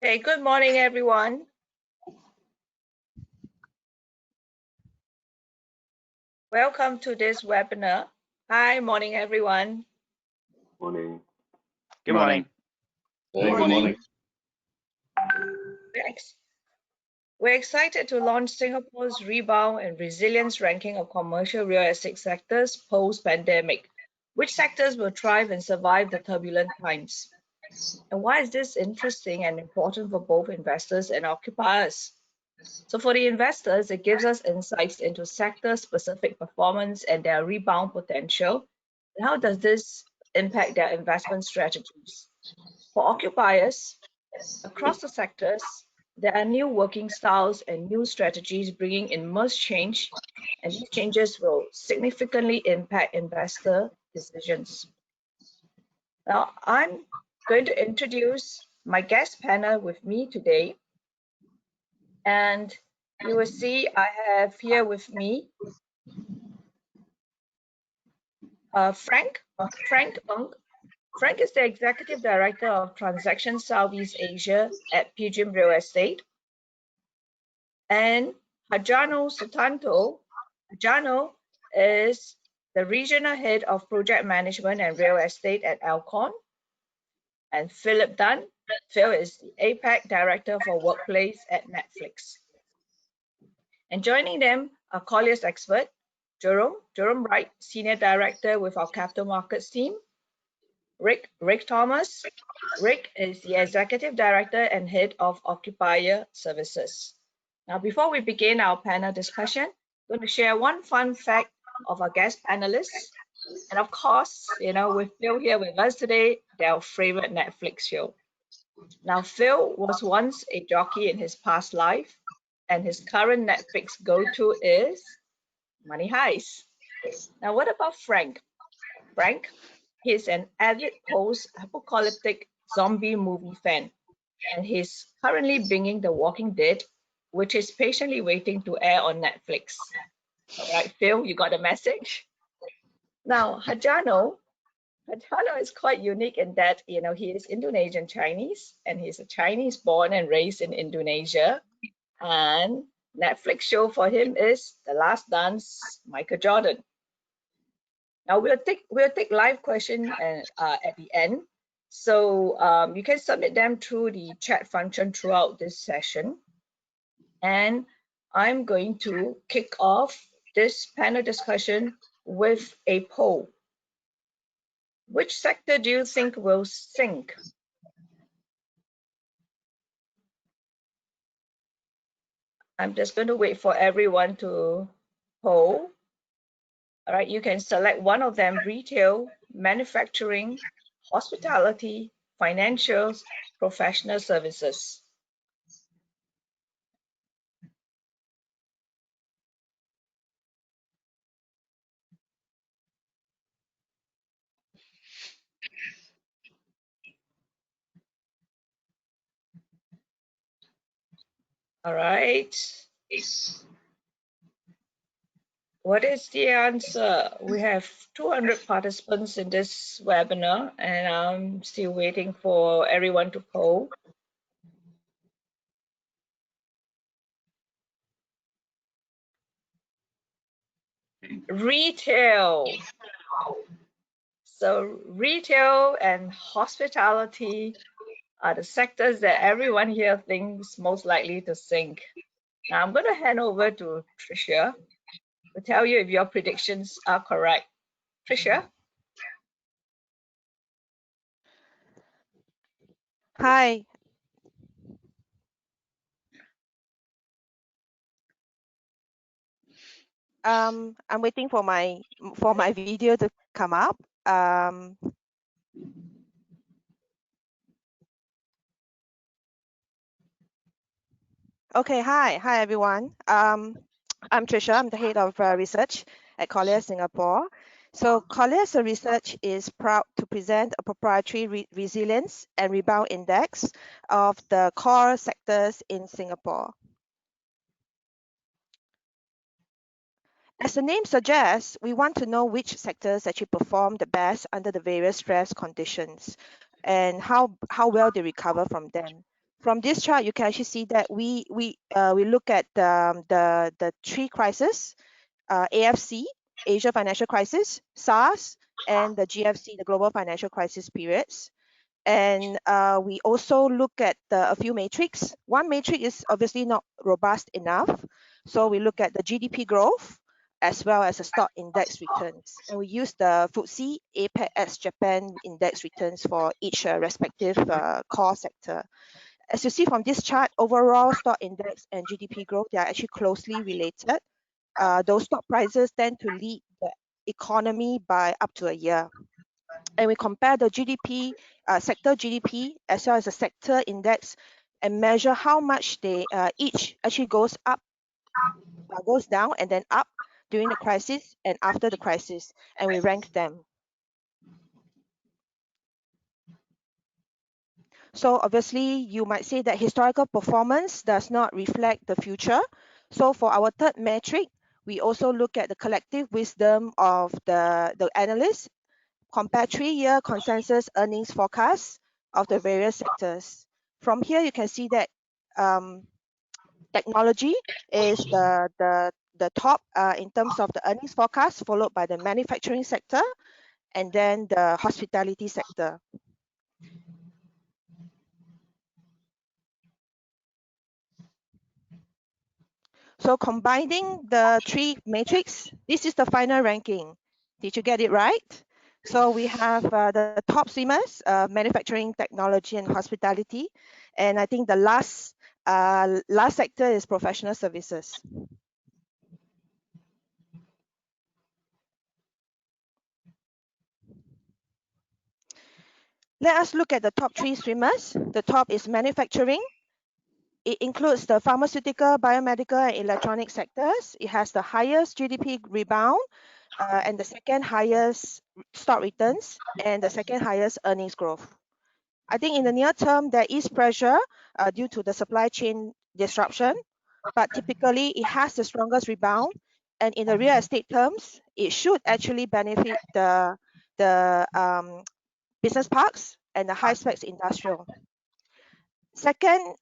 Hey, good morning, everyone. Welcome to this webinar. Hi, morning, everyone. Morning. Good morning. Good morning. We're excited to launch Singapore's rebound and resilience ranking of commercial real estate sectors post-pandemic. Which sectors will thrive and survive the turbulent times? And why is this interesting and important for both investors and occupiers? So for the investors, it gives us insights into sector-specific performance and their rebound potential. And how does this impact their investment strategies? For occupiers, across the sectors, there are new working styles and new strategies bringing immense change, and these changes will significantly impact investor decisions. Now, I'm going to introduce my guest panel with me today, and you will see I have here with me Frank Ng. Frank is the Executive Director of Transactions Southeast Asia at PGIM Real Estate. And Harjano Sutanto. Harjano is the Regional Head of Project Management and Real Estate at Alcon. And Philip Dunn. Phil is the APAC Director for Workplace at Netflix. And joining them are Colliers expert, Jerome Wright, Senior Director with our Capital Markets team. Rick Thomas. Rick is the Executive Director and Head of Occupier Services. Now, before we begin our panel discussion, I'm going to share one fun fact of our guest panelists. And of course, with Phil here with us today, their favorite Netflix show. Now, Phil was once a jockey in his past life, and his current Netflix go-to is Money Heist. Now, what about Frank? Frank, he's an avid post-apocalyptic zombie movie fan, and he's currently binging The Walking Dead, which is patiently waiting to air on Netflix. All right, Phil, you got the message? Now, Harjano is quite unique in that, he is Indonesian Chinese, and he's a Chinese born and raised in Indonesia. And Netflix show for him is The Last Dance, Michael Jordan. Now we'll take live question at the end. So you can submit them through the chat function throughout this session. And I'm going to kick off this panel discussion with a poll. Which sector do you think will sink? I'm just going to wait for everyone to poll. All right, you can select one of them: retail, manufacturing, hospitality, financials, professional services. All right. What is the answer? We have 200 participants in this webinar, and I'm still waiting for everyone to poll. Retail. So retail and hospitality are the sectors that everyone here thinks most likely to sink. Now I'm going to hand over to Tricia to tell you if your predictions are correct. Tricia? Hi. I'm waiting for my video to come up. Okay, hi everyone. I'm Tricia. I'm the head of research at Colliers Singapore. So Colliers Research is proud to present a proprietary resilience and rebound index of the core sectors in Singapore. As the name suggests, we want to know which sectors actually perform the best under the various stress conditions and how well they recover from them. From this chart, you can actually see that we look at the three crises, AFC, Asia Financial Crisis, SARS, and the GFC, the Global Financial Crisis periods. And we also look at a few metrics. One metric is obviously not robust enough. So we look at the GDP growth as well as the stock index returns. And we use the FTSE APEC ex Japan index returns for each respective core sector. As you see from this chart, overall stock index and GDP growth, they are actually closely related. Those stock prices tend to lead the economy by up to a year. And we compare the GDP, sector GDP, as well as the sector index, and measure how much they each actually goes up, goes down, and then up during the crisis and after the crisis, and we rank them. So obviously, you might say that historical performance does not reflect the future. So for our third metric, we also look at the collective wisdom of the analysts, compare 3-year consensus earnings forecasts of the various sectors. From here, you can see that technology is the top in terms of the earnings forecast, followed by the manufacturing sector, and then the hospitality sector. So combining the three matrix, this is the final ranking. Did you get it right? So we have the top swimmers, manufacturing, technology, and hospitality. And I think the last sector is professional services. Let us look at the top 3 swimmers. The top is manufacturing. It includes the pharmaceutical, biomedical, and electronic sectors. It has the highest GDP rebound and the second highest stock returns and the second highest earnings growth. I think in the near term, there is pressure due to the supply chain disruption, but typically it has the strongest rebound. And in the real estate terms, it should actually benefit the business parks and the high specs industrial. Second,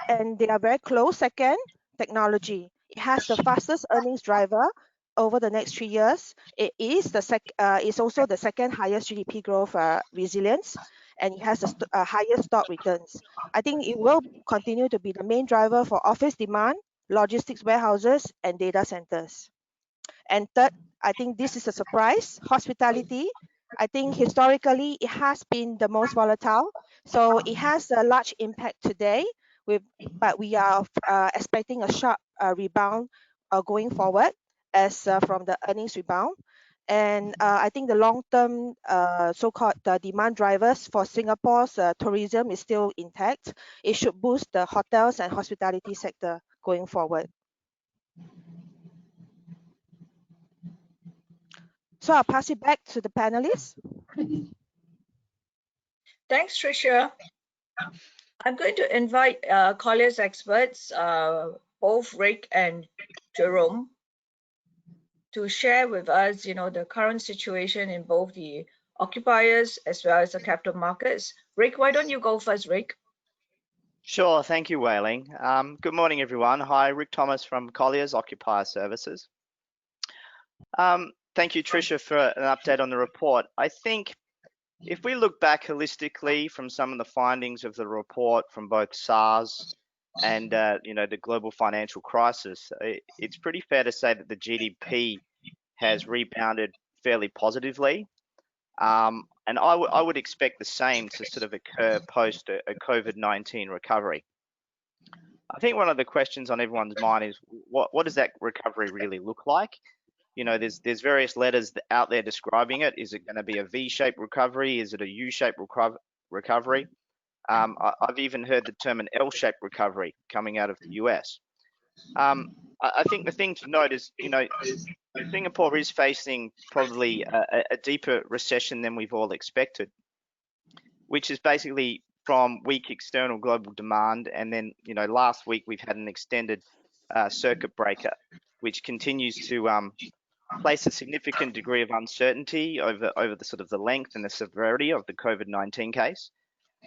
and they are very close. Second, technology. It has the fastest earnings driver over the next 3 years. It is it's also the second highest GDP growth resilience, and it has the highest stock returns. I think it will continue to be the main driver for office demand, logistics warehouses, and data centers. And third, I think this is a surprise, hospitality. I think historically it has been the most volatile, so it has a large impact today. But we are expecting a sharp rebound going forward as from the earnings rebound. And I think the long-term so-called demand drivers for Singapore's tourism is still intact. It should boost the hotels and hospitality sector going forward. So I'll pass it back to the panelists. Thanks, Tricia. I'm going to invite Colliers experts, both Rick and Jerome, to share with us, the current situation in both the occupiers as well as the capital markets. Rick, why don't you go first, Rick? Sure, thank you, Wei Ling. Good morning, everyone. Hi, Rick Thomas from Colliers Occupier Services. Thank you, Tricia, for an update on the report. I think if we look back holistically from some of the findings of the report from both SARS and the global financial crisis, it's pretty fair to say that the GDP has rebounded fairly positively. And I would expect the same to sort of occur post a COVID-19 recovery. I think one of the questions on everyone's mind is what does that recovery really look like? There's various letters out there describing it. Is it going to be a V-shaped recovery? Is it a U-shaped recovery? I've even heard the term an L-shaped recovery coming out of the US. I think the thing to note is, Singapore is facing probably a deeper recession than we've all expected, which is basically from weak external global demand. And then, last week we've had an extended circuit breaker, which continues to place a significant degree of uncertainty over the sort of the length and the severity of the COVID-19 case.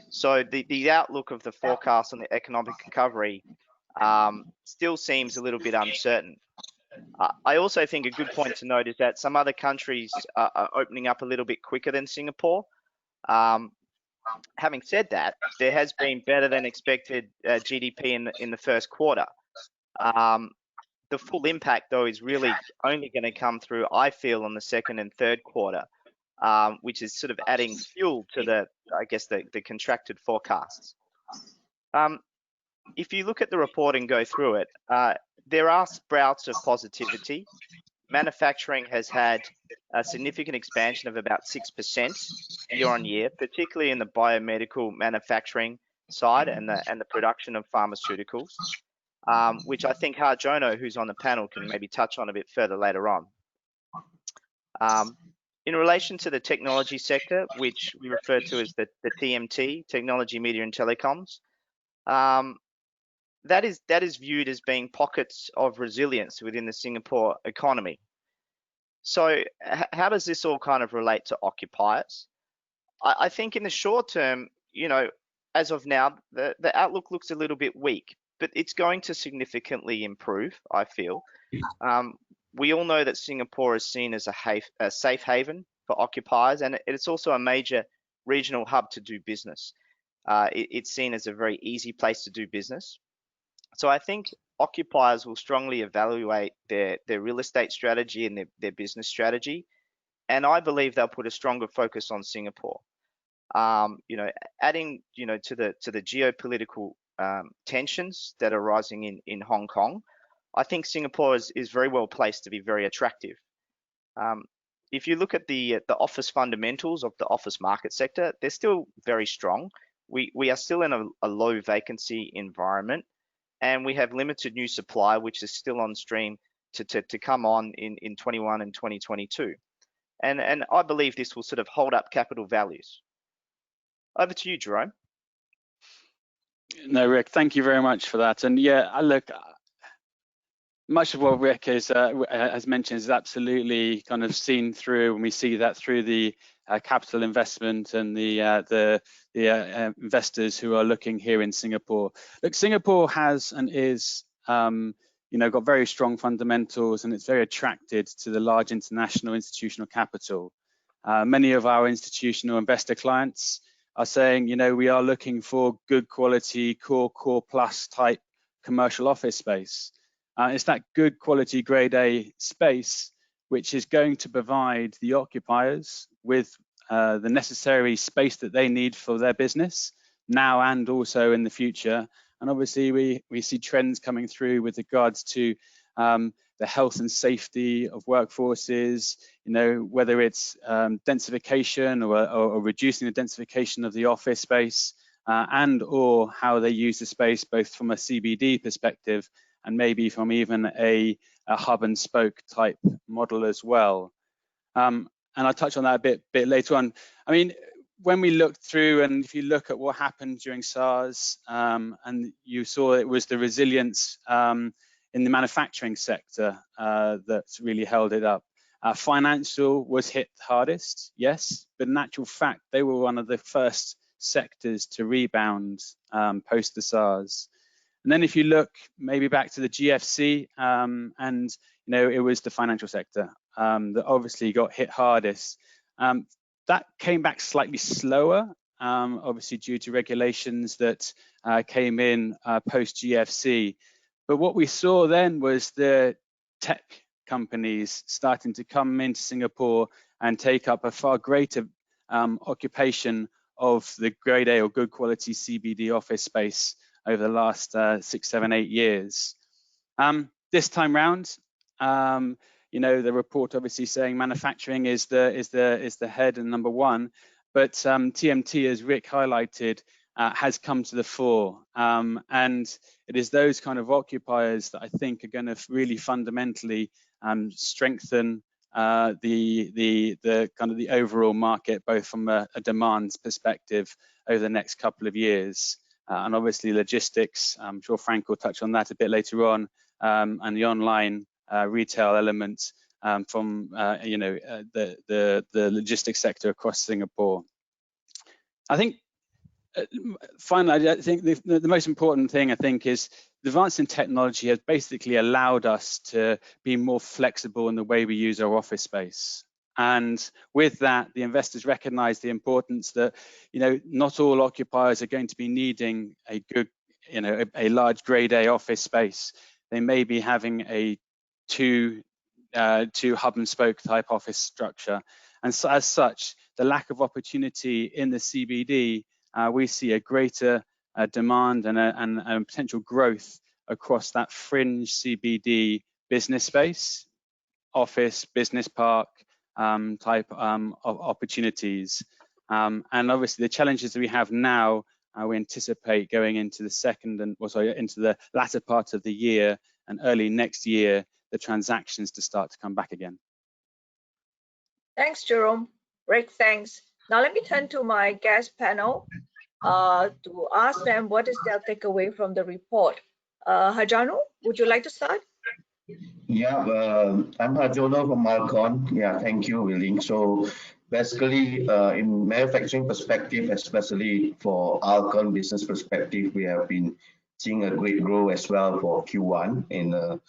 So the outlook of the forecast on the economic recovery still seems a little bit uncertain. I also think a good point to note is that some other countries are opening up a little bit quicker than Singapore. Having said that, there has been better than expected GDP in the first quarter. The full impact, though, is really only going to come through, I feel, on the second and third quarter, which is sort of adding fuel to the contracted forecasts. If you look at the report and go through it, there are sprouts of positivity. Manufacturing has had a significant expansion of about 6% year on year, particularly in the biomedical manufacturing side and the production of pharmaceuticals, which I think Harjono, who's on the panel, can maybe touch on a bit further later on. In relation to the technology sector, which we refer to as the TMT, Technology, Media and Telecoms, that is viewed as being pockets of resilience within the Singapore economy. So how does this all kind of relate to occupiers? I think in the short term, as of now, the outlook looks a little bit weak, but it's going to significantly improve, I feel. We all know that Singapore is seen as a safe haven for occupiers, and it's also a major regional hub to do business. It's seen as a very easy place to do business. So I think occupiers will strongly evaluate their real estate strategy and their business strategy, and I believe they'll put a stronger focus on Singapore. Adding to the geopolitical tensions that are rising in Hong Kong, I think Singapore is very well placed to be very attractive. If you look at the office fundamentals of the office market sector, they're still very strong. We are still in a low vacancy environment, and we have limited new supply, which is still on stream to come on in 21 and 2022. And I believe this will sort of hold up capital values. Over to you, Jerome. No, Rick, thank you very much for that. And yeah, look, much of what Rick has mentioned is absolutely kind of seen through, and we see that through the capital investment and the investors who are looking here in Singapore. Look, Singapore has and is, got very strong fundamentals, and it's very attracted to the large international institutional capital. Many of our institutional investor clients are saying, we are looking for good quality, core plus type commercial office space. It's that good quality grade A space which is going to provide the occupiers with the necessary space that they need for their business now and also in the future. And obviously we see trends coming through with regards to the health and safety of workforces, whether it's densification or reducing the densification of the office space and or how they use the space both from a CBD perspective and maybe from even a hub and spoke type model as well. And I'll touch on that a bit later on. I mean, when we look through, and if you look at what happened during SARS, and you saw it was the resilience in the manufacturing sector that's really held it up. Financial was hit hardest, yes, but in actual fact, they were one of the first sectors to rebound post the SARS. And then if you look maybe back to the GFC, and it was the financial sector that obviously got hit hardest. That came back slightly slower, obviously due to regulations that came in post GFC. But what we saw then was the tech companies starting to come into Singapore and take up a far greater occupation of the grade A or good quality CBD office space over the last 6, 7, 8 years. This time round, the report obviously saying manufacturing is the head and number one, but TMT, as Rick highlighted, has come to the fore, and it is those kind of occupiers that I think are going to really fundamentally strengthen the kind of the overall market, both from a demand perspective over the next couple of years. And obviously logistics, I'm sure Frank will touch on that a bit later on, and the online retail elements from the logistics sector across Singapore. I think finally, I think the most important thing, I think, is the advance in technology has basically allowed us to be more flexible in the way we use our office space. And with that, the investors recognize the importance that, not all occupiers are going to be needing a good, a large grade A office space. They may be having a two hub and spoke type office structure. And so, as such, the lack of opportunity in the CBD, we see a greater demand and a potential growth across that fringe CBD business space, office, business park type of opportunities. And obviously the challenges that we have now, we anticipate going into the into the latter part of the year and early next year, the transactions to start to come back again. Thanks, Jerome. Rick, thanks. Now let me turn to my guest panel to ask them what is their takeaway from the report. Harjono, would you like to start? Yeah, I'm Harjono from Alcon. Yeah, thank you, Willing. So basically, in manufacturing perspective, especially for Alcon business perspective, we have been seeing a great growth as well for Q1.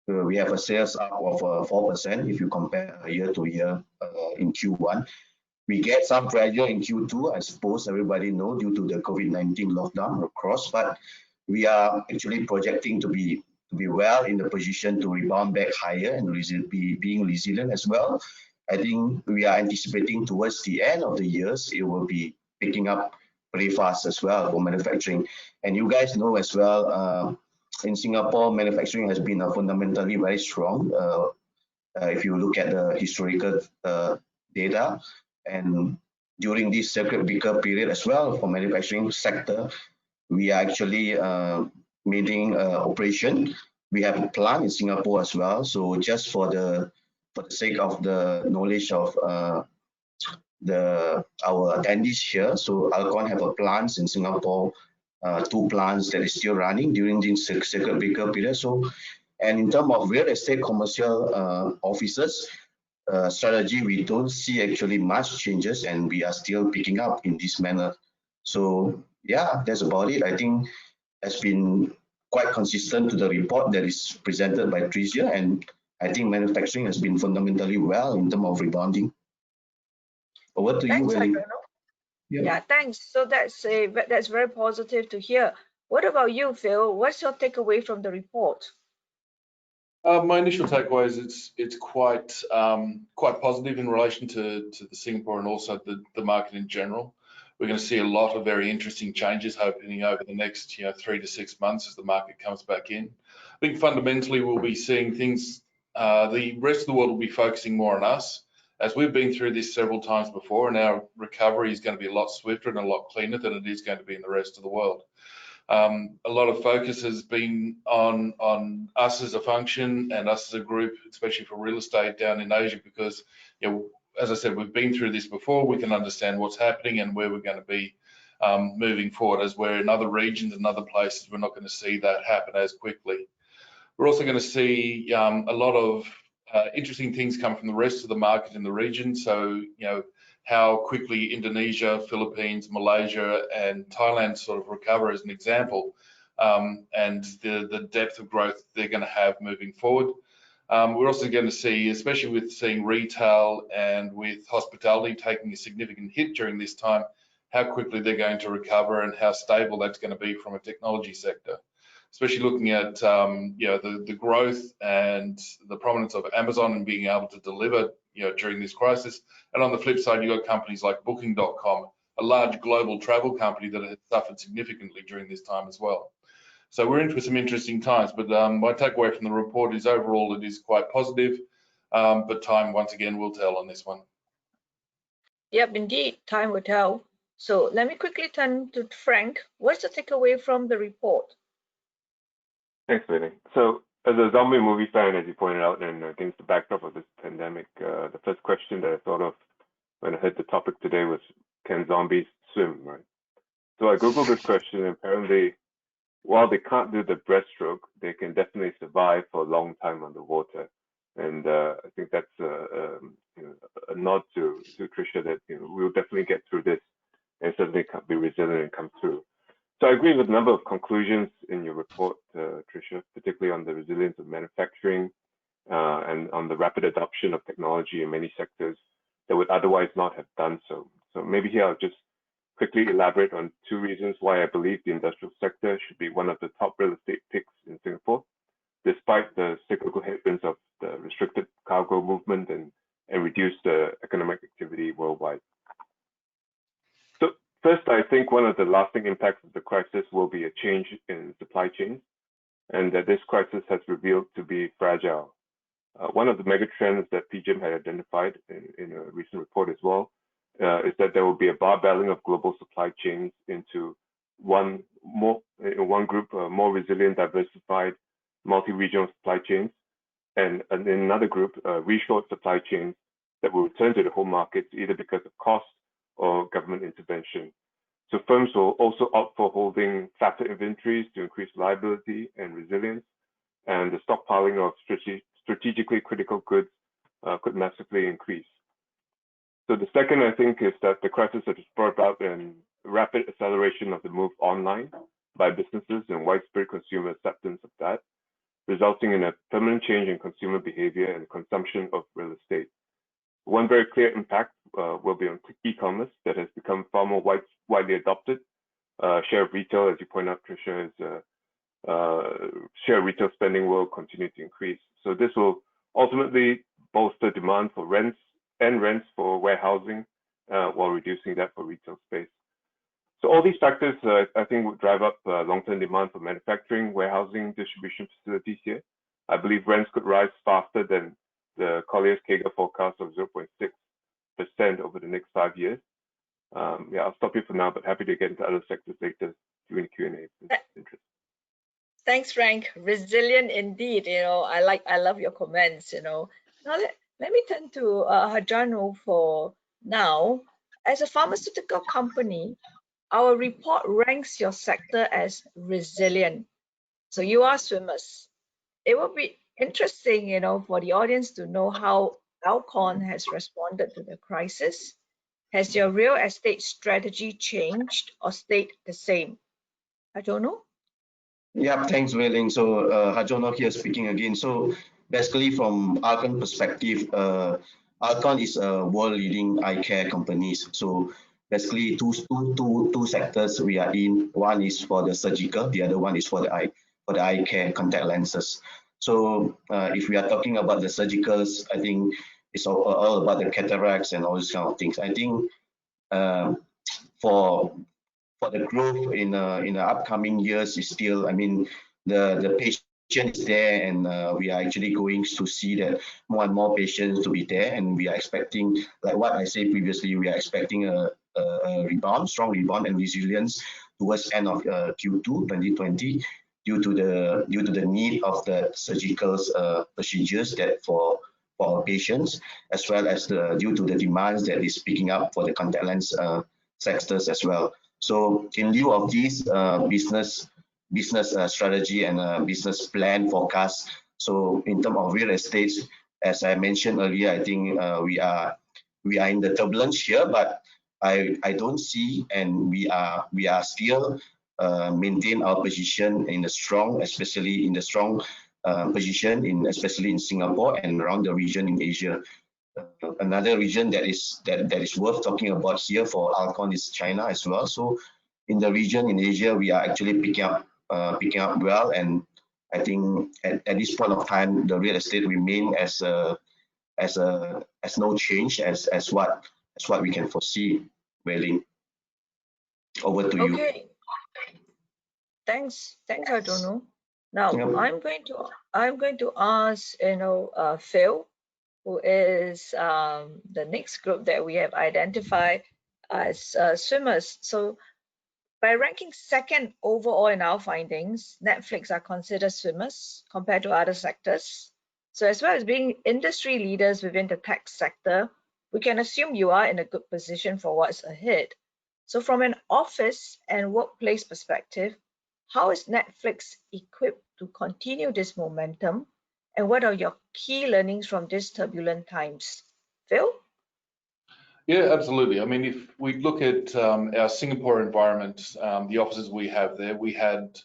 We have a sales up of 4% if you compare year to year in Q1. We get some pressure in Q2, I suppose everybody know, due to the COVID-19 lockdown across, but we are actually projecting to be well in the position to rebound back higher and being resilient as well. I think we are anticipating towards the end of the years, it will be picking up pretty fast as well for manufacturing. And you guys know as well, in Singapore, manufacturing has been fundamentally very strong. If you look at the historical data, and during this circuit breaker period as well for manufacturing sector, we are actually meeting operation. We have a plant in Singapore as well. So just for the sake of the knowledge of our attendees here, so Alcon have a plants in Singapore, 2 plants that is still running during this circuit breaker period. So, and in terms of real estate commercial offices strategy, we don't see actually much changes, and we are still picking up in this manner. So yeah, that's about it. I think has been quite consistent to the report that is presented by Tricia, and I think manufacturing has been fundamentally well in terms of rebounding. Over to you, Willie. Yeah, thanks. So that's very positive to hear. What about you, Phil? What's your takeaway from the report? My initial takeaway is it's quite positive in relation to the Singapore and also the market in general. We're going to see a lot of very interesting changes happening over the next 3 to 6 months as the market comes back in. I think fundamentally we'll be seeing things. The rest of the world will be focusing more on us, as we've been through this several times before, and our recovery is going to be a lot swifter and a lot cleaner than it is going to be in the rest of the world. A lot of focus has been on us as a function and us as a group, especially for real estate down in Asia, because as I said, we've been through this before. We can understand what's happening and where we're going to be moving forward. As we're in other regions and other places, we're not going to see that happen as quickly. We're also going to see a lot of interesting things come from the rest of the market in the region. So, how quickly Indonesia, Philippines, Malaysia, and Thailand sort of recover as an example, and the depth of growth they're going to have moving forward. We're also going to see, especially with seeing retail and with hospitality taking a significant hit during this time, how quickly they're going to recover and how stable that's going to be from a technology sector. Especially looking at the growth and the prominence of Amazon and being able to deliver during this crisis. And on the flip side, you've got companies like Booking.com, a large global travel company that has suffered significantly during this time as well. So we're in for some interesting times, but my takeaway from the report is overall it is quite positive, but time once again will tell on this one. Yep, indeed, time will tell. So let me quickly turn to Frank. What's the takeaway from the report? Thanks, Willie. So as a zombie movie fan, as you pointed out, and against the backdrop of this pandemic, the first question that I thought of when I heard the topic today was, can zombies swim, right? So I Googled this question, and apparently, while they can't do the breaststroke, they can definitely survive for a long time underwater. And I think that's a nod to Tricia that we'll definitely get through this and certainly be resilient and come through. So I agree with a number of conclusions in your report, Tricia, particularly on the resilience of manufacturing and on the rapid adoption of technology in many sectors that would otherwise not have done so. So maybe here I'll just quickly elaborate on two reasons why I believe the industrial sector should be one of the top real estate picks in Singapore, despite the cyclical headwinds of the restricted cargo movement and reduced economic activity worldwide. So first, I think one of the lasting impacts of the crisis will be a change in supply chains, and that this crisis has revealed to be fragile. One of the mega trends that PGIM had identified in a recent report as well is that there will be a barbelling of global supply chains into one group, more resilient, diversified, multi-regional supply chains, and in another group, reshored supply chains that will return to the home markets either because of cost or government intervention. So firms will also opt for holding fatter inventories to increase reliability and resilience, and the stockpiling of strategically critical goods could massively increase. So the second, I think, is that the crisis has brought about a rapid acceleration of the move online by businesses and widespread consumer acceptance of that, resulting in a permanent change in consumer behavior and consumption of real estate. One very clear impact will be on e-commerce that has become far more widely adopted. Share of retail, as you point out, Tricia, is share of retail spending will continue to increase. So this will ultimately bolster demand for rents for warehousing while reducing that for retail space. So all these factors, I think, would drive up long-term demand for manufacturing, warehousing, distribution facilities here. I believe rents could rise faster than the Colliers CAGR forecast of 0.6% over the next 5 years. Yeah, I'll stop here for now, but happy to get into other sectors later during Q&A. Thanks, Frank. Resilient indeed. I love your comments. Now let me turn to Harjano for now. As a pharmaceutical company, our report ranks your sector as resilient. So you are swimmers. It will be interesting, for the audience to know how Alcon has responded to the crisis. Has your real estate strategy changed or stayed the same? Harjano? Yeah, thanks, Wei Ling. So Harjano here speaking again. So basically from Alcon perspective, Alcon is a world-leading eye care company. So basically two sectors we are in. One is for the surgical, the other one is for the eye care contact lenses. So if we are talking about the surgicals, I think it's all about the cataracts and all these kind of things. I think for the growth in the upcoming years is still, I mean, the patient is there, and we are actually going to see that more and more patients to be there, and we are expecting, like what I said previously, we are expecting a rebound, strong rebound and resilience towards end of Q2 2020 due to the need of the surgical procedures that for our patients, as well as due to the demands that is picking up for the contact lens sectors as well. So in lieu of this business strategy and business plan forecast, so in terms of real estate, as I mentioned earlier, I think we are in the turbulence here, but I don't see, and we are still maintain our position in the strong, especially in the strong position especially in Singapore and around the region in Asia. Another region that is worth talking about here for Alcon is China as well. So in the region in Asia, we are actually picking up well, and I think at this point of time, the real estate remain as no change as what we can foresee. Wei Ling, over to you. Okay. Thanks, Harjano. Now I'm going to ask Phil, who is the next group that we have identified as swimmers. So by ranking second overall in our findings, Netflix are considered swimmers compared to other sectors. So as well as being industry leaders within the tech sector, we can assume you are in a good position for what's ahead. So from an office and workplace perspective, how is Netflix equipped to continue this momentum? And what are your key learnings from these turbulent times? Phil? Yeah, absolutely. I mean, if we look at our Singapore environment, the offices we have there, we had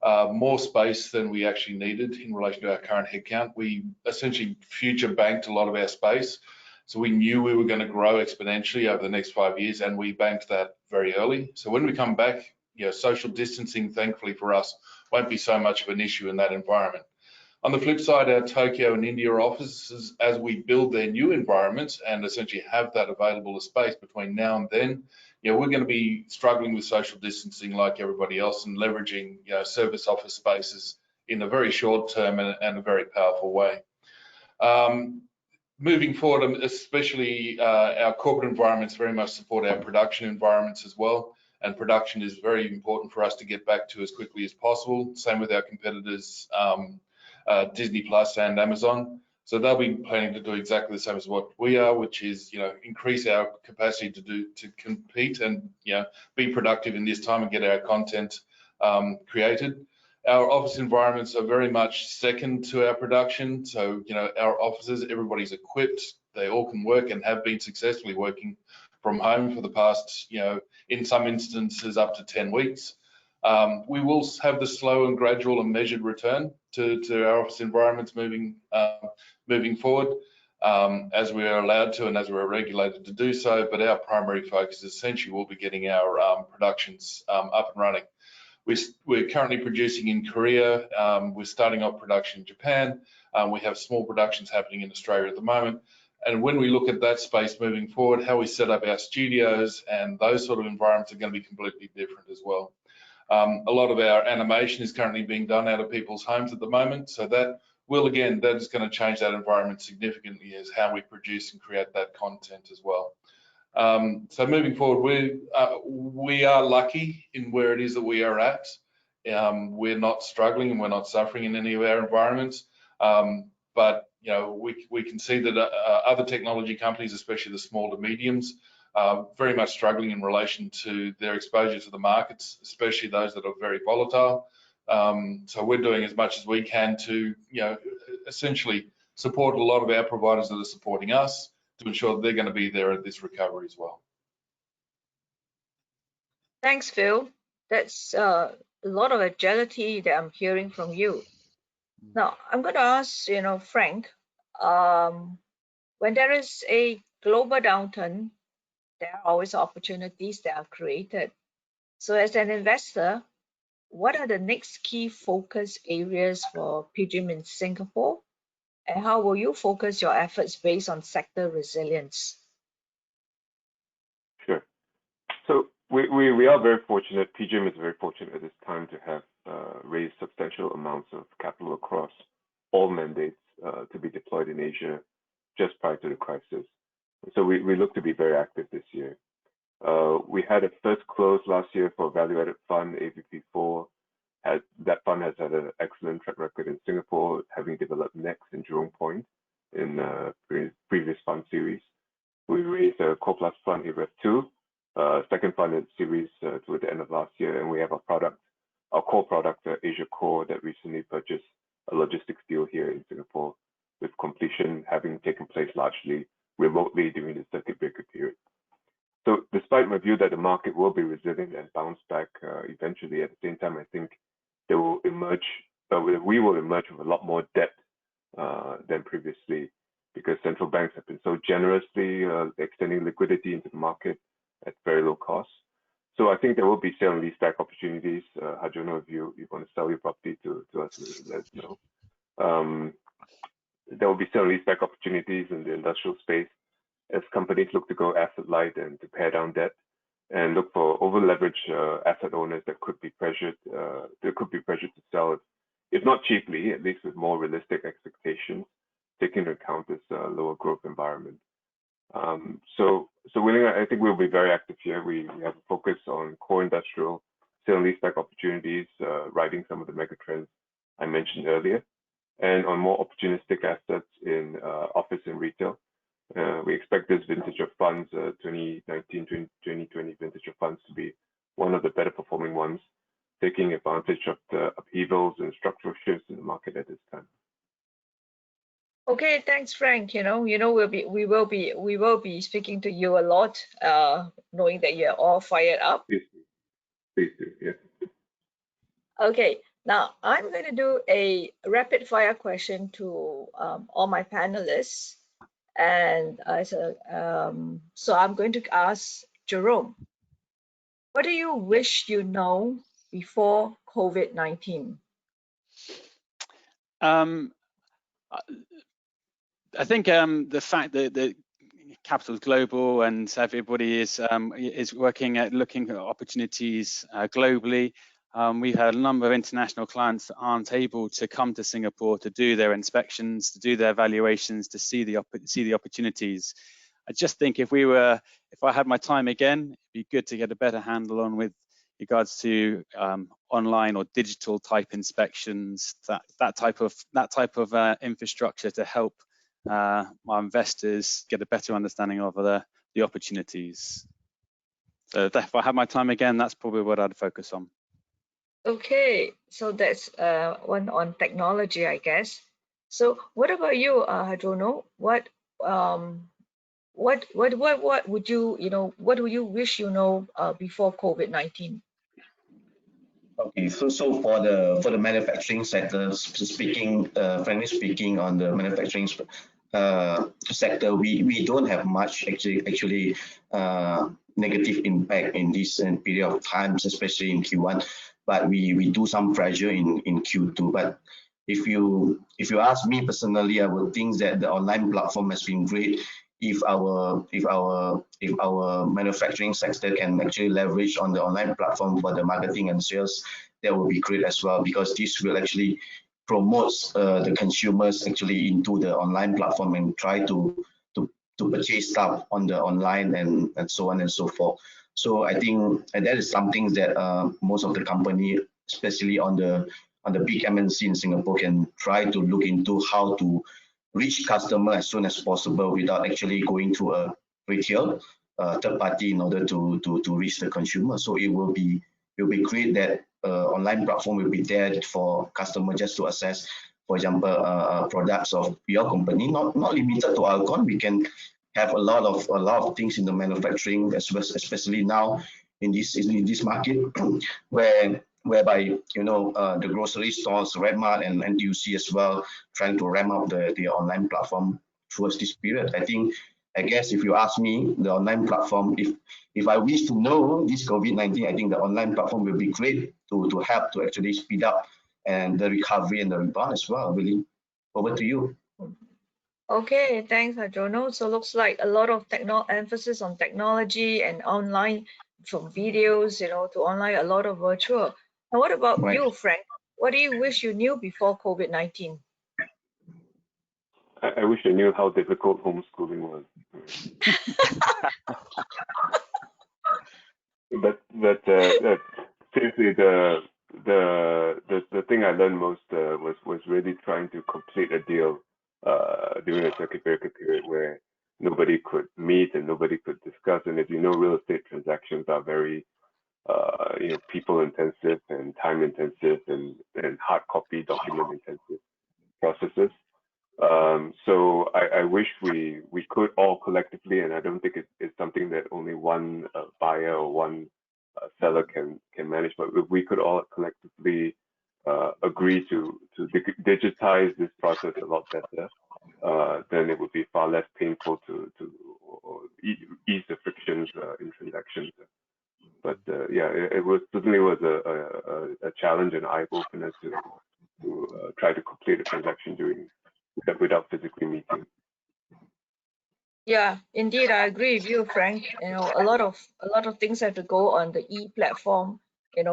more space than we actually needed in relation to our current headcount. We essentially future banked a lot of our space. So we knew we were going to grow exponentially over the next 5 years, and we banked that very early. So when we come back, social distancing, thankfully for us, won't be so much of an issue in that environment. On the flip side, our Tokyo and India offices, as we build their new environments and essentially have that available space between now and then, we're going to be struggling with social distancing like everybody else and leveraging service office spaces in a very short term and a very powerful way. Moving forward, especially our corporate environments very much support our production environments as well. And production is very important for us to get back to as quickly as possible. Same with our competitors, Disney Plus and Amazon. So they'll be planning to do exactly the same as what we are, which is, increase our capacity to compete and, be productive in this time and get our content created. Our office environments are very much second to our production. So, our offices, everybody's equipped. They all can work and have been successfully working from home for the past, in some instances, up to 10 weeks. We will have the slow and gradual and measured return to our office environments moving forward, as we are allowed to and as we're regulated to do so. But our primary focus essentially will be getting our productions up and running. We're currently producing in Korea. We're starting off production in Japan. We have small productions happening in Australia at the moment. And when we look at that space moving forward, how we set up our studios and those sort of environments are going to be completely different as well. A lot of our animation is currently being done out of people's homes at the moment. So that is going to change that environment significantly as how we produce and create that content as well. So moving forward, we are lucky in where it is that we are at. We're not struggling and we're not suffering in any of our environments. But we can see that other technology companies, especially the small to mediums, very much struggling in relation to their exposure to the markets, especially those that are very volatile. So we're doing as much as we can to, essentially support a lot of our providers that are supporting us to ensure that they're going to be there at this recovery as well. Thanks, Phil. That's a lot of agility that I'm hearing from you. Now, I'm going to ask, Frank, when there is a global downturn, there are always opportunities that are created. So as an investor, what are the next key focus areas for PGIM in Singapore? And how will you focus your efforts based on sector resilience? Sure. So we are very fortunate, PGIM is very fortunate at this time to have raised substantial amounts of capital across all mandates to be deployed in Asia just prior to the crisis. So we look to be very active this year. We had a first close last year for a value-added fund, AVP4. That fund has had an excellent track record in Singapore, having developed Next and Jurong Point in previous fund series. We raised a Core Plus fund, AVF2, second fund in series toward the end of last year, and we have our core product, Asia Core, that recently purchased a logistics deal here in Singapore, with completion having taken place largely remotely during the circuit breaker period. So despite my view that the market will be resilient and bounce back eventually, at the same time, I think we will emerge with a lot more debt than previously, because central banks have been so generously extending liquidity into the market at very low cost. So I think there will be sale and leaseback opportunities. Harjono, if you want to sell your property to us, let us know. There will be sale and leaseback opportunities in the industrial space as companies look to go asset light and to pare down debt and look for over leveraged asset owners that could be pressured to sell it, if not cheaply, at least with more realistic expectations, taking into account this lower growth environment. So I think we'll be very active here. We have a focus on core industrial, sale and leaseback opportunities, riding some of the mega trends I mentioned earlier, and on more opportunistic assets in office and retail. We expect this vintage of funds, 2019-2020 vintage of funds, to be one of the better performing ones, taking advantage of the upheavals and structural shifts in the market at this time. Okay, thanks, Frank. We will be speaking to you a lot, knowing that you're all fired up. Please do, yeah. Okay, now I'm going to do a rapid fire question to all my panelists, and so I'm going to ask Jerome, what do you wish you know before COVID-19? I think the fact that Capital's global and everybody is working at looking at opportunities globally. We've had a number of international clients that aren't able to come to Singapore to do their inspections, to do their valuations, to see the opportunities. I just think if I had my time again, it'd be good to get a better handle on with regards to online or digital type inspections, that type of infrastructure to help our investors get a better understanding of the opportunities. So if I had my time again, that's probably what I'd focus on. Okay, so that's one on technology, I guess. So what about you, Hadrono? What would what do you wish you know before COVID-19? Okay, so for the manufacturing sector, frankly speaking, on the manufacturing sector, we don't have much actually negative impact in this period of times, especially in Q1. But we do some pressure in Q2. But if you ask me personally, I would think that the online platform has been great. If our manufacturing sector can actually leverage on the online platform for the marketing and sales, that will be great as well, because this will actually promote the consumers actually into the online platform and try to purchase stuff on the online and so on and so forth. So I think that is something that most of the company, especially on the big MNC in Singapore, can try to look into how to reach customer as soon as possible without actually going to a retail third party in order to reach the consumer. So it will be great that online platform will be there for customer just to access, for example, products of your company, not limited to Alcon. We can have a lot of things in the manufacturing, especially now in this market whereby the grocery stores, Redmart and NTUC as well, trying to ramp up the online platform towards this period. I guess if you ask me, the online platform, if I wish to know this COVID-19, I think the online platform will be great to help to actually speed up and the recovery and the rebound as well. Really, over to you. Okay, thanks, Hadrono. So looks like a lot of emphasis on technology and online, from videos, to online, a lot of virtual. And what about you, Frank? What do you wish you knew before COVID-19? I wish I knew how difficult homeschooling was. but seriously, the thing I learned most was really trying to complete a deal during a circuit breaker period where nobody could meet and nobody could discuss. And as you know, real estate transactions are very people intensive and time intensive and hard copy document intensive processes. So I wish we could all collectively, and I don't think it's something that only one buyer or one seller can manage, but if we could all collectively agree to digitize this process a lot better, then it would be far less painful to ease the frictions in transactions. But yeah, it certainly was a challenge and eye opener to try to complete a transaction without physically meeting. Yeah, indeed, I agree with you, Frank. A lot of things have to go on the e-platform.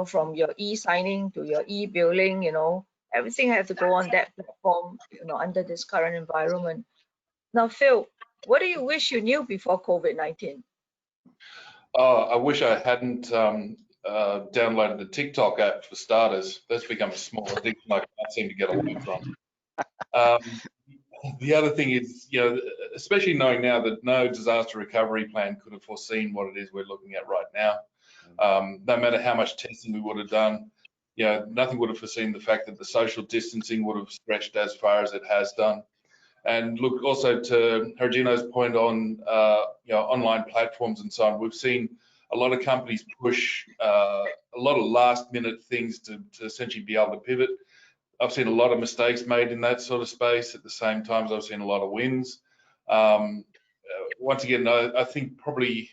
From your e-signing to your e-billing. Everything has to go on that platform. Under this current environment. Now, Phil, what do you wish you knew before COVID-19? I wish I hadn't downloaded the TikTok app for starters. That's become a small addiction I can't seem to get away from. The other thing is, especially knowing now that no disaster recovery plan could have foreseen what it is we're looking at right now. No matter how much testing we would have done, nothing would have foreseen the fact that the social distancing would have stretched as far as it has done. And look, also to Harjino's point on online platforms and so on, we've seen a lot of companies push a lot of last minute things to essentially be able to pivot. I've seen a lot of mistakes made in that sort of space. At the same time, I've seen a lot of wins. Once again, I think probably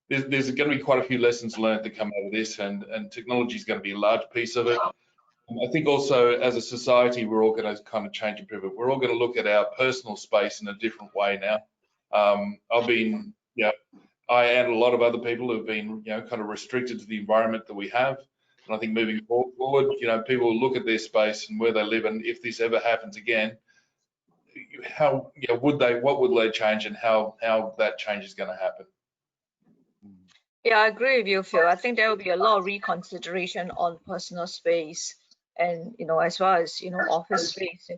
there's going to be quite a few lessons learned that come out of this, and technology is going to be a large piece of it. I think also as a society, we're all going to kind of change and pivot. We're all going to look at our personal space in a different way now. I've been, I and a lot of other people have been, kind of restricted to the environment that we have. And I think moving forward, people will look at their space and where they live, and if this ever happens again, how, what would they change, and how that change is going to happen. Yeah, I agree with you, Phil. I think there will be a lot of reconsideration on personal space, and as well as office space.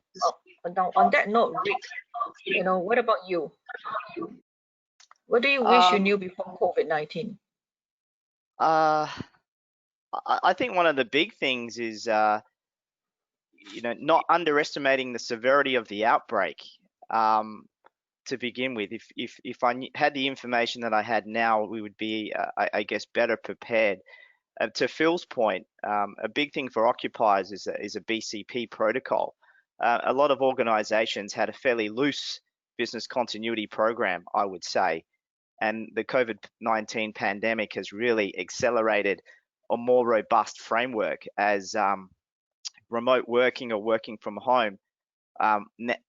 On that note, Rick, what about you? What do you wish you knew before COVID-19? I think one of the big things is not underestimating the severity of the outbreak. To begin with, if I had the information that I had now, we would be, I guess, better prepared. To Phil's point, a big thing for occupiers is a BCP protocol. A lot of organisations had a fairly loose business continuity program, I would say, and the COVID-19 pandemic has really accelerated a more robust framework as remote working or working from home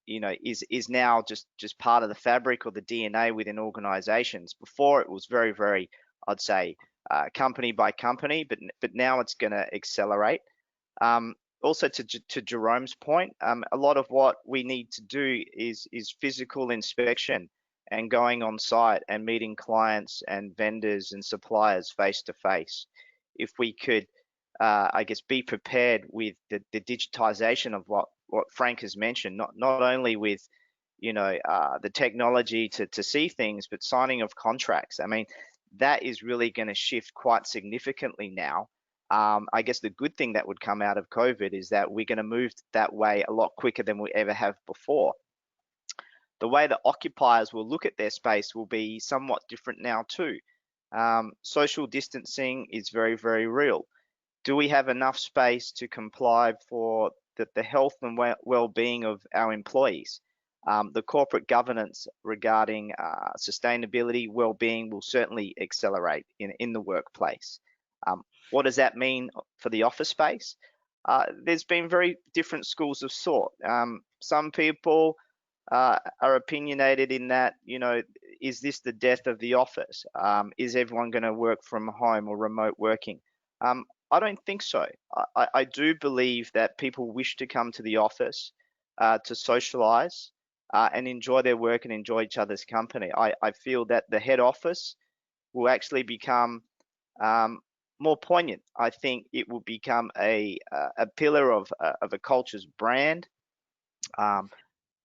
is now just part of the fabric or the DNA within organizations. Before it was very, very, I'd say, company by company, but now it's going to accelerate. Also to Jerome's point, a lot of what we need to do is physical inspection and going on site and meeting clients and vendors and suppliers face to face. If we could, I guess, be prepared with the digitization of what Frank has mentioned, not only with the technology to see things, but signing of contracts. I mean, that is really going to shift quite significantly now. I guess the good thing that would come out of COVID is that we're going to move that way a lot quicker than we ever have before. The way that occupiers will look at their space will be somewhat different now too. Social distancing is very, very real. Do we have enough space to comply for the health and well-being of our employees? The corporate governance regarding sustainability, well-being will certainly accelerate in the workplace. What does that mean for the office space? There's been very different schools of thought. Some people are opinionated in that, is this the death of the office? Is everyone going to work from home or remote working? I don't think so. I do believe that people wish to come to the office to socialize and enjoy their work and enjoy each other's company. I feel that the head office will actually become more poignant. I think it will become a pillar of a culture's brand, of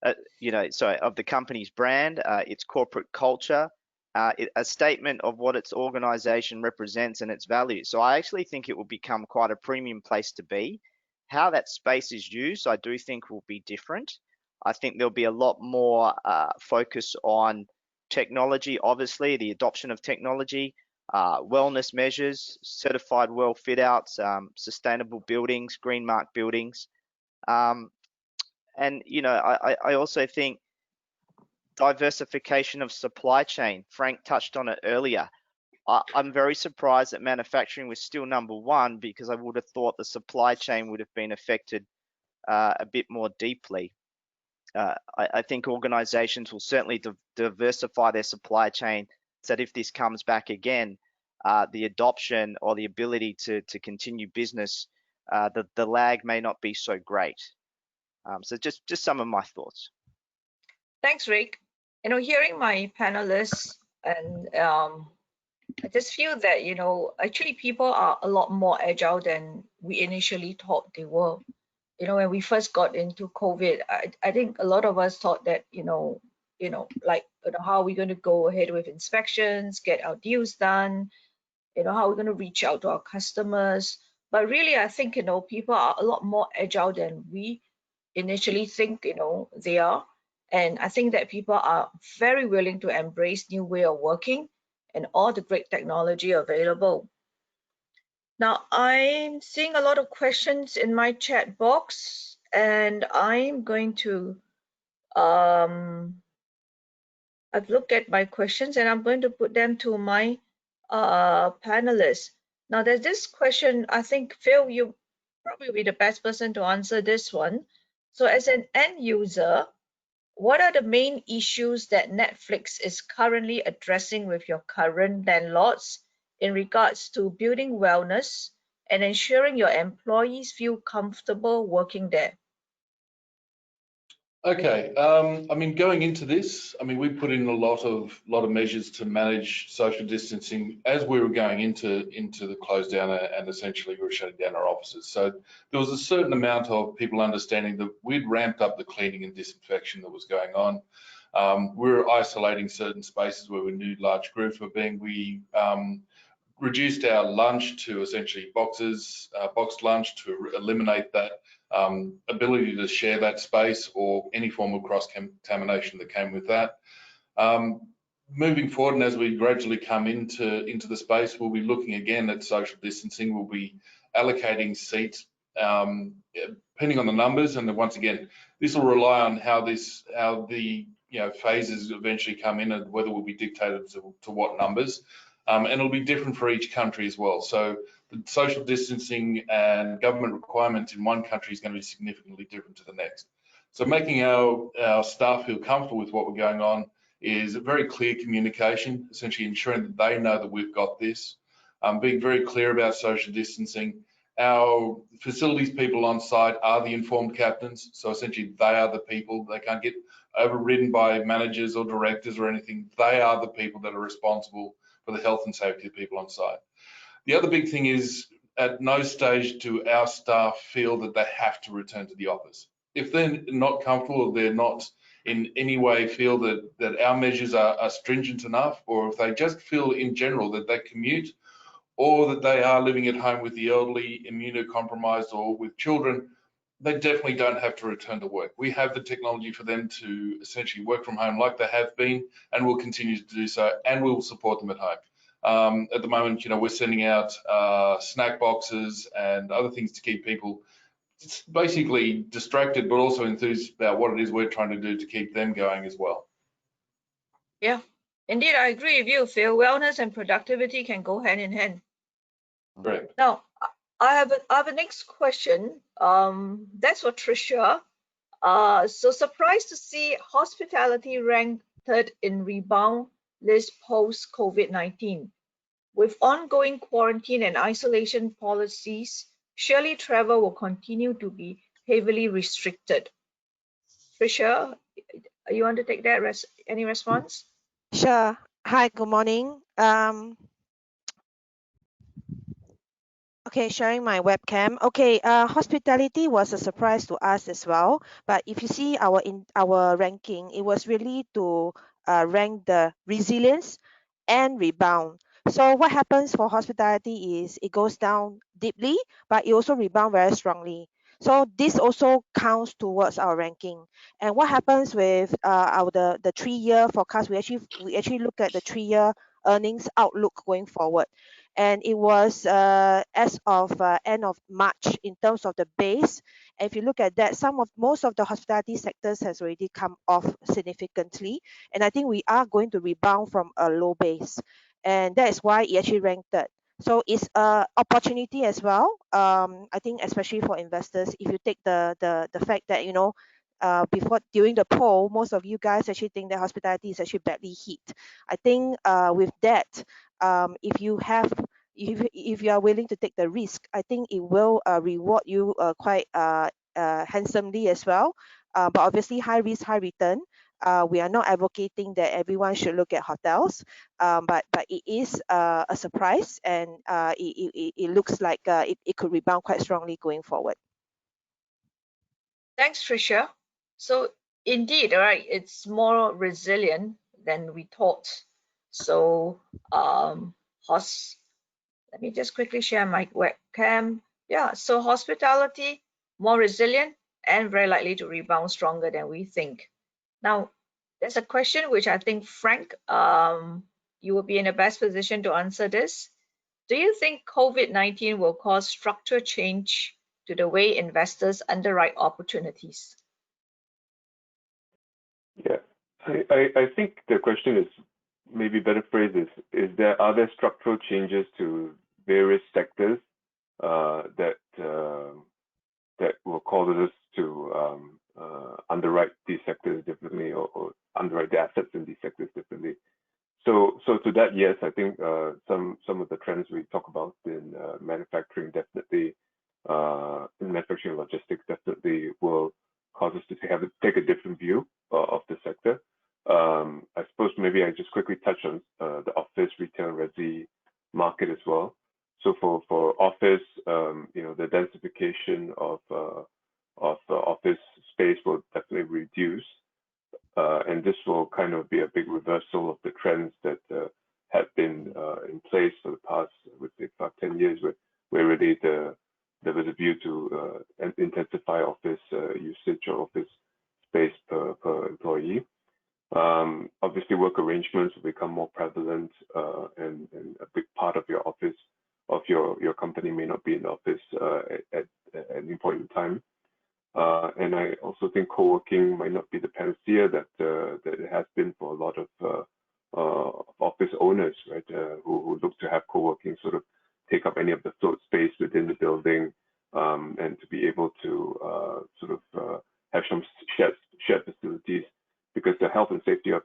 the company's brand, its corporate culture, a statement of what its organization represents and its values. So I actually think it will become quite a premium place to be. How that space is used, I do think will be different. I think there'll be a lot more focus on technology, obviously, the adoption of technology, wellness measures, certified well fit outs, sustainable buildings, green mark buildings. And, I also think diversification of supply chain. Frank touched on it earlier. I'm very surprised that manufacturing was still number one, because I would have thought the supply chain would have been affected a bit more deeply. I think organizations will certainly diversify their supply chain so that if this comes back again, the adoption or the ability to continue business, the lag may not be so great. So just some of my thoughts. Thanks, Rick. Hearing my panelists, and I just feel that, actually people are a lot more agile than we initially thought they were. When we first got into COVID, I think a lot of us thought that, how are we going to go ahead with inspections, get our deals done, how are we going to reach out to our customers. But really, I think, people are a lot more agile than we initially think, they are. And I think that people are very willing to embrace new way of working and all the great technology available. Now, I'm seeing a lot of questions in my chat box, and I'm going to, I've looked at my questions and I'm going to put them to my panelists. Now, there's this question, I think, Phil, you probably be the best person to answer this one. So as an end user, what are the main issues that Netflix is currently addressing with your current landlords in regards to building wellness and ensuring your employees feel comfortable working there? Okay, I mean, going into this, I mean, we put in a lot of measures to manage social distancing as we were going into the close down, and essentially we were shutting down our offices. So there was a certain amount of people understanding that we'd ramped up the cleaning and disinfection that was going on. We were isolating certain spaces where we knew large groups were being. We reduced our lunch to essentially boxed lunch to eliminate that ability to share that space or any form of cross-contamination that came with that. Moving forward, and as we gradually come into the space, we'll be looking again at social distancing. We'll be allocating seats depending on the numbers, and then once again, this will rely on how the phases eventually come in and whether we'll be dictated to what numbers. And it'll be different for each country as well. So the social distancing and government requirements in one country is going to be significantly different to the next. So making our staff feel comfortable with what we're going on is a very clear communication, essentially ensuring that they know that we've got this, being very clear about social distancing. Our facilities people on site are the informed captains. So essentially they are the people, they can't get overridden by managers or directors or anything. They are the people that are responsible for the health and safety of people on site. The other big thing is at no stage do our staff feel that they have to return to the office. If they're not comfortable or they're not in any way feel that our measures are stringent enough, or if they just feel in general that they commute or that they are living at home with the elderly, immunocompromised or with children, they definitely don't have to return to work. We have the technology for them to essentially work from home like they have been, and will continue to do so, and we will support them at home. At the moment, we're sending out snack boxes and other things to keep people basically distracted, but also enthused about what it is we're trying to do to keep them going as well. Yeah, indeed, I agree with you, Phil. Wellness and productivity can go hand in hand. Correct. Now, I have a next question. That's for Tricia. So surprised to see hospitality ranked third in rebound list post COVID-19. With ongoing quarantine and isolation policies, surely travel will continue to be heavily restricted. Tricia, you want to take that? Any response? Sure. Hi, good morning. Okay, sharing my webcam. Okay, hospitality was a surprise to us as well. But if you see our ranking, it was really to rank the resilience and rebound. So what happens for hospitality is it goes down deeply, but it also rebound very strongly. So this also counts towards our ranking. And what happens with the 3-year forecast? We actually look at the 3-year earnings outlook going forward. And it was as of end of March in terms of the base. And if you look at that, most of the hospitality sectors has already come off significantly. And I think we are going to rebound from a low base. And that is why it actually ranked third. So it's an opportunity as well. I think especially for investors, if you take the fact that, during the poll, most of you guys actually think that hospitality is actually badly hit. I think with that, if you are willing to take the risk, I think it will reward you quite handsomely as well. But obviously, high risk, high return. We are not advocating that everyone should look at hotels, but it is a surprise, and it looks like it could rebound quite strongly going forward. Thanks, Tricia. So indeed, right, it's more resilient than we thought. So let me just quickly share my webcam. Yeah, so hospitality, more resilient and very likely to rebound stronger than we think. Now, there's a question which I think, Frank, you will be in the best position to answer this. Do you think COVID-19 will cause structural change to the way investors underwrite opportunities? Yeah, I think the question is maybe better phrased is are there structural changes to various sectors that will cause us to underwrite these sectors differently or underwrite the assets in these sectors differently? So to that, yes, I think some of the trends we talk about in manufacturing definitely, in manufacturing and logistics definitely will cause us to take a different view of the sector. I suppose maybe I just quickly touch on the office, retail, resi market as well. So for office, the densification of office space will definitely reduce. And this will kind of be a big reversal of the trends that have been in place for the past, I would say, 5-10 years, where really there was a view to intensify office usage or office space per employee. Obviously, work arrangements will become more prevalent, and a big part of your office, of your company, may not be in the office at any point in time. And I also think co-working might not be the panacea that it has been for a lot of office owners, right? Who look to have co-working sort of take up any of the float space within the building, and to be able to have some shared facilities, because the health and safety of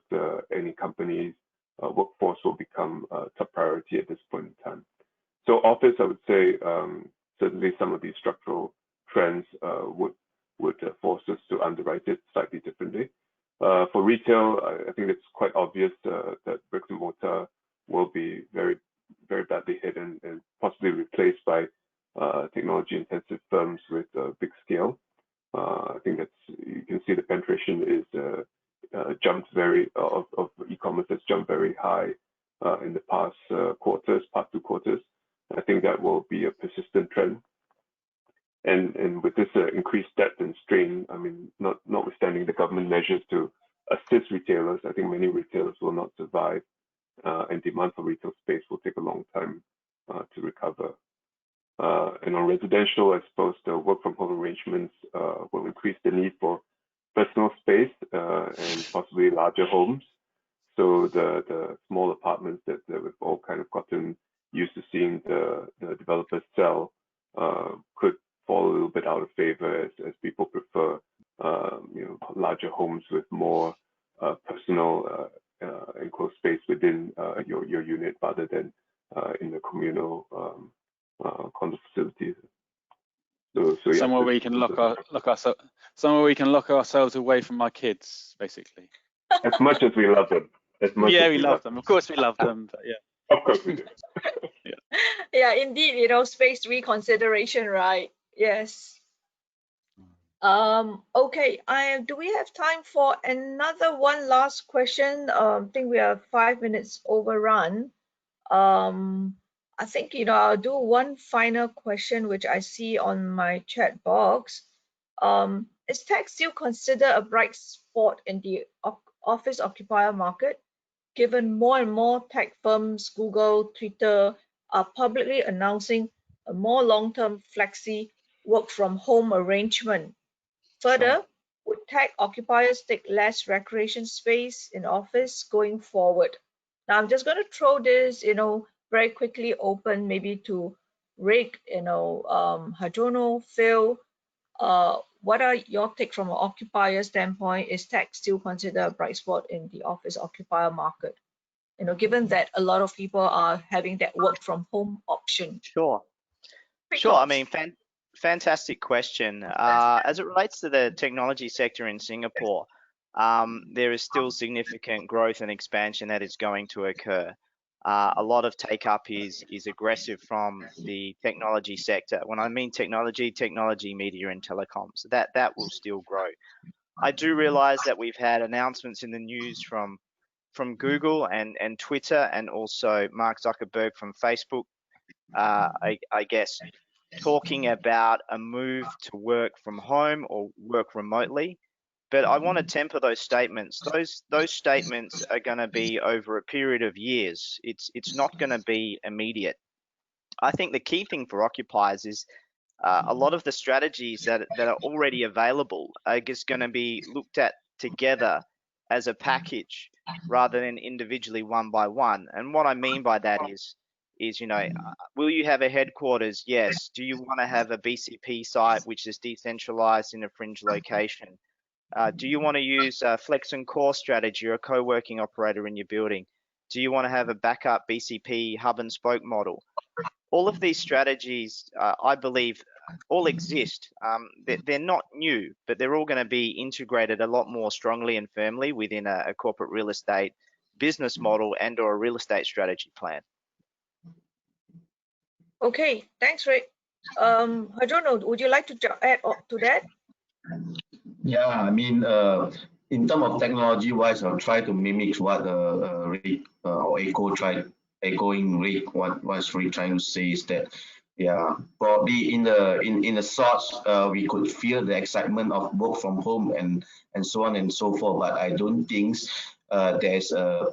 any company's workforce will become a top priority at this point in time. So office, I would say, certainly some of these structural trends would force us to underwrite it slightly differently. For retail, I think it's quite obvious that bricks and mortar will be very, very badly hit and possibly replaced by technology-intensive firms with big scale. I think you can see the penetration is jumped of e-commerce has jumped very high in the past 2 quarters. I think that will be a persistent trend. And with this increased debt and strain, I mean, notwithstanding the government measures to assist retailers, I think many retailers will not survive, and demand for retail space will take a long time to recover. And on residential, I suppose the work from home arrangements will increase the need for personal space and possibly larger homes. So the small apartments that we've all kind of gotten used to seeing the developers sell could fall a little bit out of favor as people prefer larger homes with more personal enclosed space within your unit rather than in the communal condo facilities. So yeah, somewhere we can somewhere we can lock ourselves away from our kids, basically. As much as we love them. We love them. Of course we love them, but yeah. Of course we do. Yeah, indeed, space reconsideration, right? Yes. Okay, do we have time for one last question? I think we are 5 minutes overrun. I think, I'll do one final question, which I see on my chat box. Is tech still considered a bright spot in the office occupier market, given more and more tech firms, Google, Twitter, are publicly announcing a more long-term flexi work from home arrangement? Further, would tech occupiers take less recreation space in office going forward? Now, I'm just going to throw this, very quickly open, maybe to Rick, Harjono, Phil. What are your take from an occupier standpoint? Is tech still considered a bright spot in the office occupier market? Given that a lot of people are having that work from home option. Sure. I mean, fantastic question. As it relates to the technology sector in Singapore, there is still significant growth and expansion that is going to occur. A lot of take up is aggressive from the technology sector. When I mean technology, media and telecoms, that will still grow. I do realize that we've had announcements in the news from Google and Twitter, and also Mark Zuckerberg from Facebook, I guess, talking about a move to work from home or work remotely. But I want to temper those statements. Those statements are going to be over a period of years. It's not going to be immediate. I think the key thing for occupiers is a lot of the strategies that are already available are just going to be looked at together as a package rather than individually one by one. And what I mean by that is will you have a headquarters? Yes. Do you want to have a BCP site which is decentralized in a fringe location? Do you want to use a flex and core strategy or a co-working operator in your building? Do you want to have a backup BCP hub and spoke model? All of these strategies, I believe, all exist. They're not new, but they're all going to be integrated a lot more strongly and firmly within a corporate real estate business model and or a real estate strategy plan. Okay, thanks, Rick. Harjono, would you like to add to that? Yeah, I mean, in terms of technology-wise, I'll try to mimic what Rick or echoing Rick. What Rick trying to say is that, yeah, probably in the source, we could feel the excitement of work from home and so on and so forth. But I don't think there's a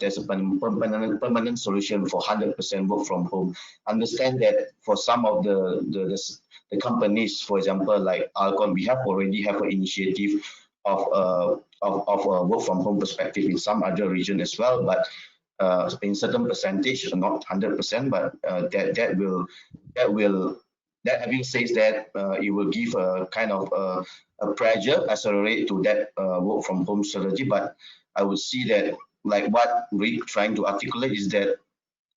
permanent solution for 100% work from home. Understand that for some of the companies, for example, like Alcon, we already have an initiative of a work from home perspective in some other region as well, but in certain percentage, not 100%, but that having said that, it will give a kind of a pressure accelerate to that work from home strategy. But I would see that, like what Rick trying to articulate, is that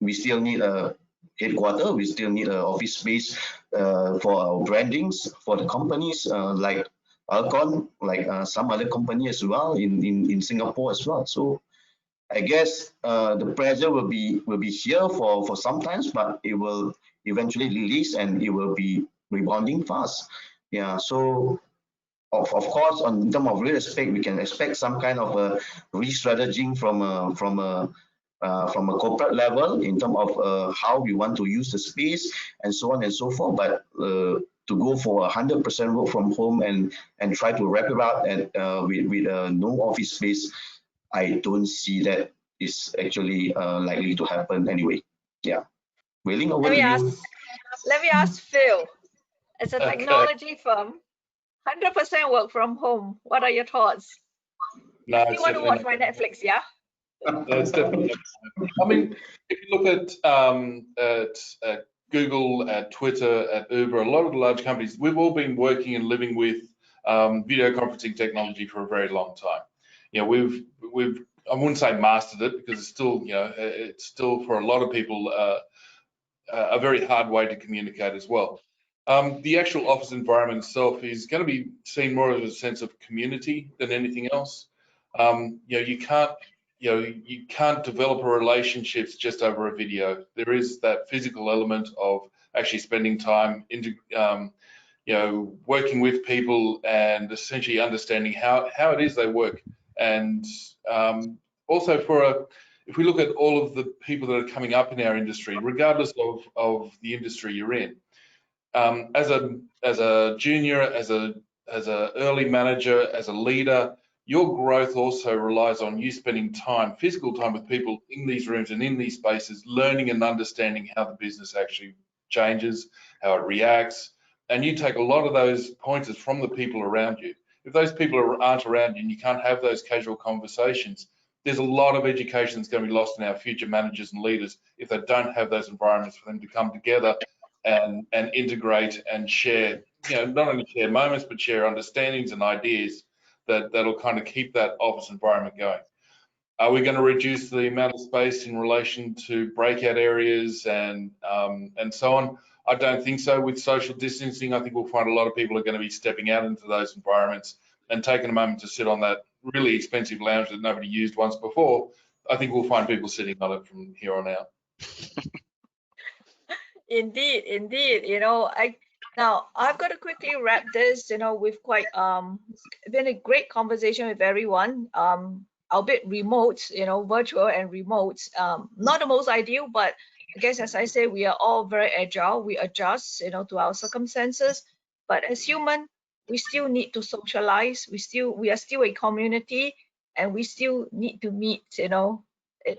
we still need a headquarters, we still need an office space for our brandings, for the companies like Alcon, like some other company as well in Singapore as well. So I guess the pressure will be here for some times, but it will eventually release and it will be rebounding fast. Yeah. So of course, in terms of real estate, we can expect some kind of a re-strategizing from a corporate level in terms of how we want to use the space and so on and so forth. But to go for 100% work from home and try to wrap it up and with no office space, I don't see that is actually likely to happen anyway. Yeah. Wei-Ling, over to you. Let me ask Phil, as a technology firm, 100% work from home. What are your thoughts? No, You want to watch my Netflix, yeah? No, it's definitely. I mean, if you look at Google, at Twitter, at Uber, a lot of the large companies, we've all been working and living with video conferencing technology for a very long time. You know, we've I wouldn't say mastered it, because it's still, you know, it's still for a lot of people a very hard way to communicate as well. The actual office environment itself is going to be seen more as a sense of community than anything else. You know, you can't develop a relationships just over a video. There is that physical element of actually spending time you know, working with people and essentially understanding how it is they work. And also if we look at all of the people that are coming up in our industry, regardless of the industry you're in, as a junior, as a early manager, as a leader, your growth also relies on you spending time, physical time, with people in these rooms and in these spaces, learning and understanding how the business actually changes, how it reacts, and you take a lot of those pointers from the people around you. If those people aren't around you and you can't have those casual conversations, there's a lot of education that's going to be lost in our future managers and leaders if they don't have those environments for them to come together and integrate and share, you know, not only share moments, but share understandings and ideas that'll kind of keep that office environment going. Are we going to reduce the amount of space in relation to breakout areas and so on? I don't think so. With social distancing, I think we'll find a lot of people are going to be stepping out into those environments and taking a moment to sit on that really expensive lounge that nobody used once before. I think we'll find people sitting on it from here on out. Indeed. You know, now I've got to quickly wrap this. You know, we've quite been a great conversation with everyone. Albeit remote, you know, virtual and remote. Not the most ideal, but I guess, as I say, we are all very agile. We adjust, you know, to our circumstances. But as human, we still need to socialize. We are still a community, and we still need to meet, you know,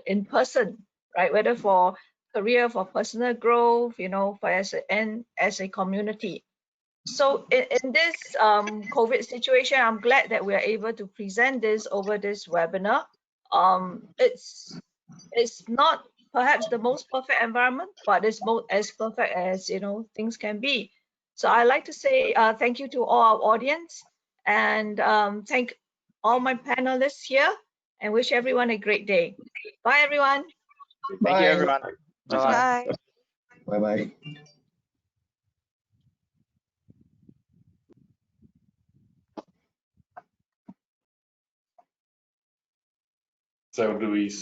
in person, right? Whether for career, for personal growth, you know, for as a community. So in this COVID situation, I'm glad that we are able to present this over this webinar. It's not perhaps the most perfect environment, but it's as perfect as, you know, things can be. So I like to say thank you to all our audience, and thank all my panelists here, and wish everyone a great day. Bye, everyone. Thank you, everyone. Bye. Bye-bye. So do we